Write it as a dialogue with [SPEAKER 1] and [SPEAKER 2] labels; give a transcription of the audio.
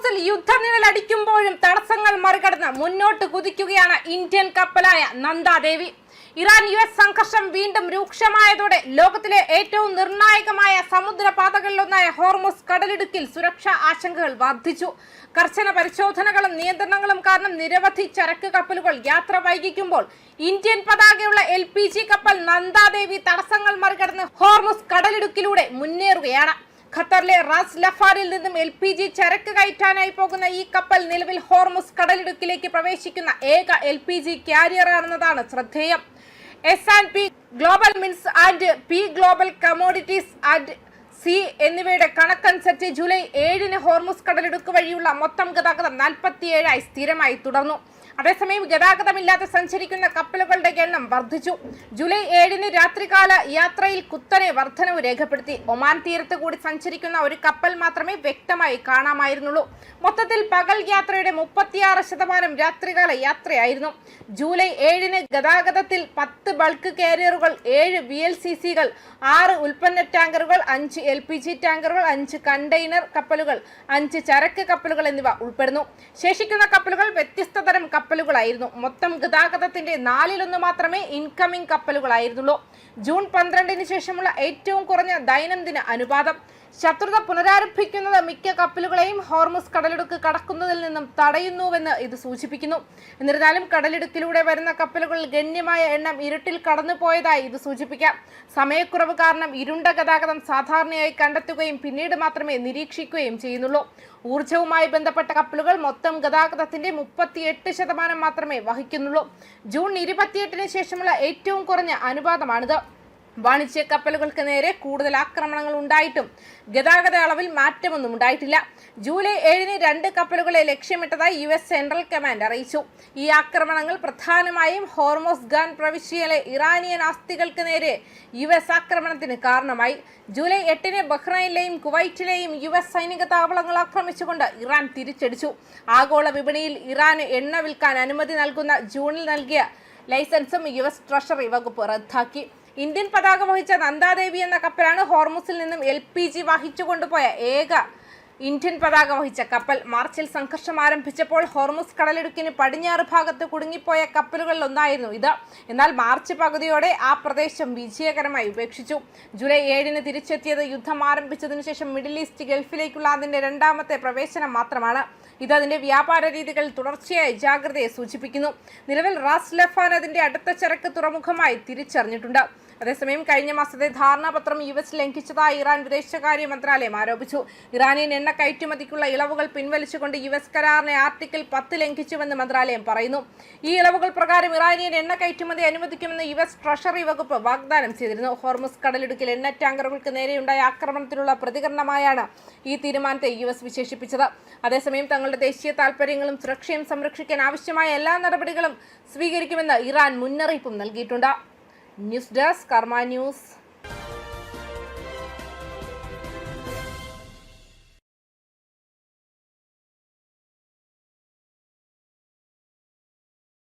[SPEAKER 1] ഹോർമുസിൽ യുദ്ധനിഴലടിക്കുമ്പോഴും തടസ്സങ്ങൾ മറികടന്ന് മുന്നോട്ട് കുതിക്കുകയാണ് ഇന്ത്യൻ കപ്പലായ നന്ദാദേവി. ഇറാൻ US സംഘർഷം വീണ്ടും രൂക്ഷമായതോടെ ലോകത്തിലെ ഏറ്റവും നിർണായകമായ സമുദ്രപാതകളിലൊന്നായ ഹോർമുസ് കടലിടുക്കിൽ സുരക്ഷാ ആശങ്കകൾ വർദ്ധിച്ചു. കർശന പരിശോധനകളും നിയന്ത്രണങ്ങളും കാരണം നിരവധി ചരക്ക് കപ്പലുകൾ യാത്ര വൈകിക്കുമ്പോൾ ഇന്ത്യൻ പതാകയുള്ള LPG കപ്പൽ നന്ദാദേവി തടസ്സങ്ങൾ മറികടന്ന് ഹോർമുസ് കടലിടുക്കിലൂടെ മുന്നേറുകയാണ്. ഖത്തറിലെ റാസ് ലഫാനിൽ നിന്നും LPG ചരക്ക് കയറ്റാനായി പോകുന്ന ഈ കപ്പൽ നിലവിൽ ഹോർമുസ് കടലിടുക്കിലേക്ക് പ്രവേശിക്കുന്ന ഏക LPG ക്യാരിയറാണെന്നതാണ് ശ്രദ്ധേയം. S&P ഗ്ലോബൽ മിൻസ് and P global commodities and C എന്നിവയുടെ കണക്കനുസരിച്ച് ജൂലൈ 7-ന് ഹോർമുസ് കടലിടുക്ക് വഴിയുള്ള മൊത്തം ഗതാഗതം 47 സ്ഥിരമായി തുടർന്നു. അതേസമയം ഗതാഗതമില്ലാതെ സഞ്ചരിക്കുന്ന കപ്പലുകളുടെ എണ്ണം വർദ്ധിച്ചു. ജൂലൈ 7-ന് രാത്രികാല യാത്രയിൽ കുത്തനെ വർധനവ് രേഖപ്പെടുത്തി. ഒമാൻ തീരത്ത് കൂടി സഞ്ചരിക്കുന്ന ഒരു കപ്പൽ മാത്രമേ വ്യക്തമായി കാണാമായിരുന്നുള്ളൂ. മൊത്തത്തിൽ പകൽ യാത്രയുടെ 36% രാത്രികാല യാത്രയായിരുന്നു. ജൂലൈ 7-ന് ഗതാഗതത്തിൽ 10 ബൾക്ക് കാരിയറുകൾ, 7 VLCCകൾ, 6 ഉൽപ്പന്ന ടാങ്കറുകൾ, 5 LPG ടാങ്കറുകൾ, 5 കണ്ടെയ്നർ കപ്പലുകൾ, 5 ചരക്ക് കപ്പലുകൾ എന്നിവ ഉൾപ്പെടുന്നു. ശേഷിക്കുന്ന കപ്പലുകൾ വ്യത്യസ്ത തരം കപ്പലുകളായിരുന്നു. മൊത്തം ഗതാഗതത്തിന്റെ 4/1 മാത്രമേ ഇൻകമിംഗ് കപ്പലുകളായിരുന്നുള്ളൂ. ജൂൺ 12-ന് ശേഷമുള്ള ഏറ്റവും കുറഞ്ഞ ദൈനംദിന അനുപാതം. ശത്രുത പുനരാരംഭിക്കുന്നത് മിക്ക കപ്പലുകളെയും ഹോർമുസ് കടലിടുക്ക് കടക്കുന്നതിൽ നിന്നും തടയുന്നുവെന്ന് ഇത് സൂചിപ്പിക്കുന്നു. എന്നിരുന്നാലും കടലിടുക്കിലൂടെ വരുന്ന കപ്പലുകളിൽ ഗണ്യമായ എണ്ണം ഇരുട്ടിൽ കടന്നുപോയതായി ഇത് സൂചിപ്പിക്കാം. സമയക്കുറവ് കാരണം ഇരുണ്ട ഗതാഗതം സാധാരണയായി കണ്ടെത്തുകയും പിന്നീട് മാത്രമേ നിരീക്ഷിക്കുകയും ചെയ്യുന്നുള്ളൂ. ഊർജവുമായി ബന്ധപ്പെട്ട കപ്പലുകൾ മൊത്തം ഗതാഗതത്തിന്റെ 38% മാത്രമേ വഹിക്കുന്നുള്ളൂ. ജൂൺ 28-ന് ശേഷമുള്ള ഏറ്റവും കുറഞ്ഞ അനുപാതമാണിത്. വാണിജ്യ കപ്പലുകൾക്ക് നേരെ കൂടുതൽ ആക്രമണങ്ങൾ ഉണ്ടായിട്ടും ഗതാഗത അളവിൽ മാറ്റമൊന്നും ഉണ്ടായിട്ടില്ല. ജൂലൈ 7-ന് 2 കപ്പലുകളെ ലക്ഷ്യമിട്ടതായി US സെൻട്രൽ കമാൻഡ് അറിയിച്ചു. ഈ ആക്രമണങ്ങൾ പ്രധാനമായും ഹോർമുസ്ഗാൻ പ്രവിശ്യയിലെ ഇറാനിയൻ ആസ്തികൾക്ക് നേരെ US ആക്രമണത്തിന് കാരണമായി. ജൂലൈ 8-ന് ബഹ്റൈനിലെയും കുവൈറ്റിലെയും US സൈനിക താവളങ്ങൾ ആക്രമിച്ചുകൊണ്ട് ഇറാൻ തിരിച്ചടിച്ചു. ആഗോള വിപണിയിൽ ഇറാന് എണ്ണ വിൽക്കാൻ അനുമതി നൽകുന്ന ജൂണിൽ നൽകിയ ലൈസൻസും US ട്രഷറി വകുപ്പ് റദ്ദാക്കി. ഇന്ത്യൻ പതാക വഹിച്ച നന്ദാദേവി എന്ന കപ്പലാണ് ഹോർമുസിൽ നിന്നും LPG വഹിച്ചു കൊണ്ടുപോയ ഏക ഇന്ത്യൻ പതാക വഹിച്ച കപ്പൽ. മാർച്ചിൽ സംഘർഷം ആരംഭിച്ചപ്പോൾ ഹോർമുസ് കടലിടുക്കിന് പടിഞ്ഞാറ് ഭാഗത്ത് കുടുങ്ങിപ്പോയ കപ്പലുകളിൽ ഒന്നായിരുന്നു ഇത്. എന്നാൽ മാർച്ച് പകുതിയോടെ ആ പ്രദേശം വിജയകരമായി ഉപേക്ഷിച്ചു. ജൂലൈ 7-ന് തിരിച്ചെത്തിയത് യുദ്ധം ആരംഭിച്ചതിനു ശേഷം മിഡിൽ ഈസ്റ്റ് ഗൾഫിലേക്കുള്ള അതിന്റെ 2ാമത്തെ പ്രവേശനം മാത്രമാണ്. ഇത് അതിന്റെ വ്യാപാര രീതികളിൽ തുടർച്ചയായ ജാഗ്രതയെ സൂചിപ്പിക്കുന്നു. നിലവിൽ റാസ് ലഫാൻ അതിന്റെ അടുത്ത ചരക്ക് തുറമുഖമായി തിരിച്ചറിഞ്ഞിട്ടുണ്ട്. അതേസമയം കഴിഞ്ഞ മാസത്തെ ധാരണാപത്രം US ലംഘിച്ചതായി ഇറാൻ വിദേശകാര്യ മന്ത്രാലയം ആരോപിച്ചു. ഇറാനിയൻ എണ്ണ കയറ്റുമതിക്കുള്ള ഇളവുകൾ പിൻവലിച്ചുകൊണ്ട് US കരാറിനെ ആർട്ടിക്കിൾ 10 ലംഘിച്ചുവെന്ന് മന്ത്രാലയം പറയുന്നു. ഈ ഇളവുകൾ പ്രകാരം ഇറാനിയൻ എണ്ണ കയറ്റുമതി അനുവദിക്കുമെന്ന് US ട്രഷറി വകുപ്പ് വാഗ്ദാനം ചെയ്തിരുന്നു. ഹോർമുസ് കടലിടുക്കിൽ എണ്ണ ടാങ്കറുകൾക്ക് നേരെയുണ്ടായ ആക്രമണത്തിലുള്ള പ്രതികരണമായാണ് ഈ തീരുമാനത്തെ US വിശേഷിപ്പിച്ചത്. അതേസമയം തങ്ങളുടെ ദേശീയ താൽപര്യങ്ങളും സുരക്ഷയും സംരക്ഷിക്കാൻ ആവശ്യമായ എല്ലാ നടപടികളും സ്വീകരിക്കുമെന്ന് ഇറാൻ മുന്നറിയിപ്പും നൽകിയിട്ടുണ്ട്. ന്യൂസ് ഡെസ്ക് കർമ്മ ന്യൂസ്.